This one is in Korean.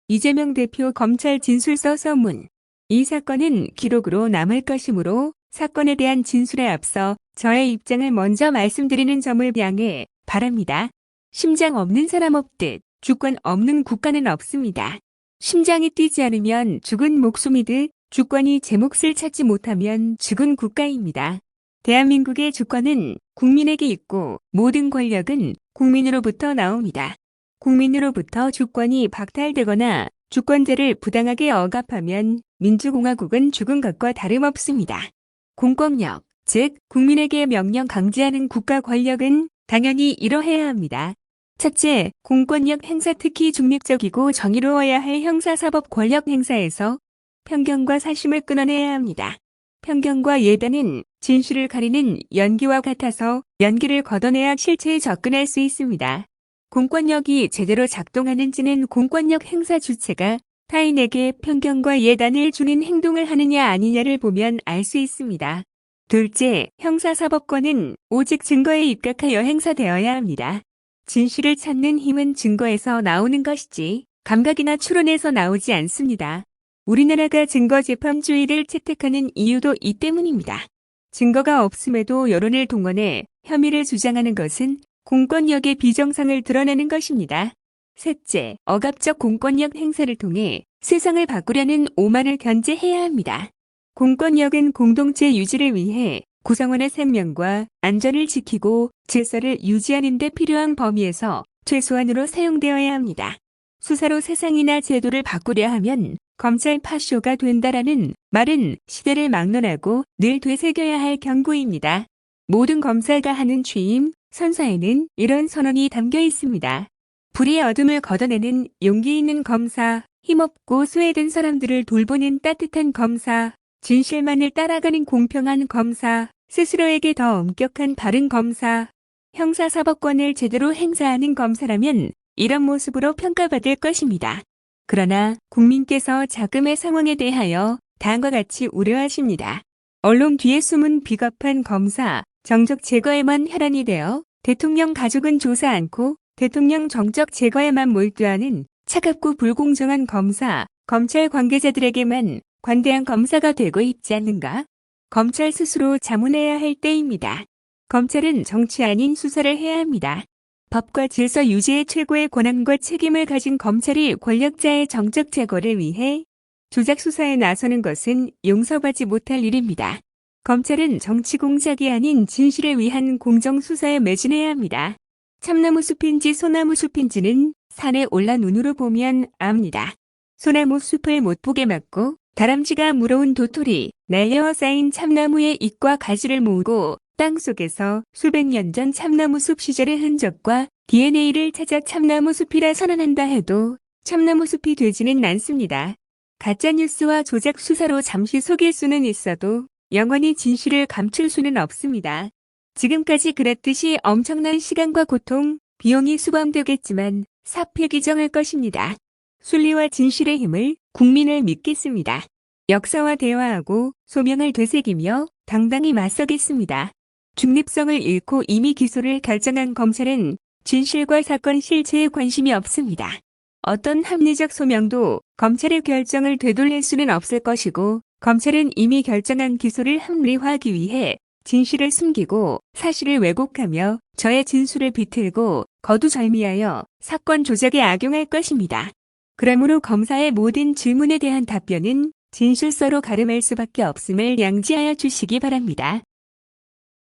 이재명 대표 검찰 진술서 서문. 이 사건은 기록으로 남을 것이므로 사건에 대한 진술에 앞서 저의 입장을 먼저 말씀드리는 점을 양해 바랍니다. 심장 없는 사람 없듯 주권 없는 국가는 없습니다. 심장이 뛰지 않으면 죽은 목숨이듯 주권이 제 몫을 찾지 못하면 죽은 국가입니다. 대한민국의 주권은 국민에게 있고 모든 권력은 국민으로부터 나옵니다. 국민으로부터 주권이 박탈되거나 주권자를 부당하게 억압하면 민주공화국은 죽은 것과 다름없습니다. 공권력, 즉 국민에게 명령 강제하는 국가 권력은 당연히 이러해야 합니다. 첫째, 공권력 행사 특히 중립적이고 정의로워야 할 형사사법 권력 행사에서 편견과 사심을 끊어내야 합니다. 편견과 예단은 진실을 가리는 연기와 같아서 연기를 걷어내야 실체에 접근할 수 있습니다. 공권력이 제대로 작동하는지는 공권력 행사 주체가 타인에게 편견과 예단을 주는 행동을 하느냐 아니냐를 보면 알 수 있습니다. 둘째, 형사사법권은 오직 증거에 입각하여 행사되어야 합니다. 진실을 찾는 힘은 증거에서 나오는 것이지 감각이나 추론에서 나오지 않습니다. 우리나라가 증거재판주의를 채택하는 이유도 이 때문입니다. 증거가 없음에도 여론을 동원해 혐의를 주장하는 것은 공권력의 비정상을 드러내는 것입니다. 셋째, 억압적 공권력 행사를 통해 세상을 바꾸려는 오만을 견제해야 합니다. 공권력은 공동체 유지를 위해 구성원의 생명과 안전을 지키고 질서를 유지하는 데 필요한 범위에서 최소한으로 사용되어야 합니다. 수사로 세상이나 제도를 바꾸려 하면 검찰 파쇼가 된다라는 말은 시대를 막론하고 늘 되새겨야 할 경고입니다. 모든 검사가 하는 취임, 선서에는 이런 선언이 담겨 있습니다. 불의 어둠을 걷어내는 용기 있는 검사, 힘없고 소외된 사람들을 돌보는 따뜻한 검사, 진실만을 따라가는 공평한 검사, 스스로에게 더 엄격한 바른 검사, 형사사법권을 제대로 행사하는 검사라면 이런 모습으로 평가받을 것입니다. 그러나 국민께서 자금의 상황에 대하여 다음과 같이 우려하십니다. 언론 뒤에 숨은 비겁한 검사, 정적 제거에만 혈안이 되어 대통령 가족은 조사 않고 대통령 정적 제거에만 몰두하는 차갑고 불공정한 검사, 검찰 관계자들에게만 관대한 검사가 되고 있지 않는가? 검찰 스스로 자문해야 할 때입니다. 검찰은 정치 아닌 수사를 해야 합니다. 법과 질서 유지의 최고의 권한과 책임을 가진 검찰이 권력자의 정적 제거를 위해 조작 수사에 나서는 것은 용서받지 못할 일입니다. 검찰은 정치 공작이 아닌 진실을 위한 공정 수사에 매진해야 합니다. 참나무 숲인지 소나무 숲인지는 산에 올라 눈으로 보면 압니다. 소나무 숲을 못 보게 막고 다람쥐가 물어온 도토리, 날려 쌓인 참나무의 잎과 가지를 모으고 땅속에서 수백 년 전 참나무 숲 시절의 흔적과 DNA를 찾아 참나무 숲이라 선언한다 해도 참나무 숲이 되지는 않습니다. 가짜뉴스와 조작 수사로 잠시 속일 수는 있어도 영원히 진실을 감출 수는 없습니다. 지금까지 그랬듯이 엄청난 시간과 고통, 비용이 수반되겠지만 사표 기정할 것입니다. 순리와 진실의 힘을 국민을 믿겠습니다. 역사와 대화하고 소명을 되새기며 당당히 맞서겠습니다. 중립성을 잃고 이미 기소를 결정한 검찰은 진실과 사건 실체에 관심이 없습니다. 어떤 합리적 소명도 검찰의 결정을 되돌릴 수는 없을 것이고 검찰은 이미 결정한 기소를 합리화하기 위해 진실을 숨기고 사실을 왜곡하며 저의 진술을 비틀고 거두절미하여 사건 조작에 악용할 것입니다. 그러므로 검사의 모든 질문에 대한 답변은 진술서로 가름할 수밖에 없음을 양지하여 주시기 바랍니다.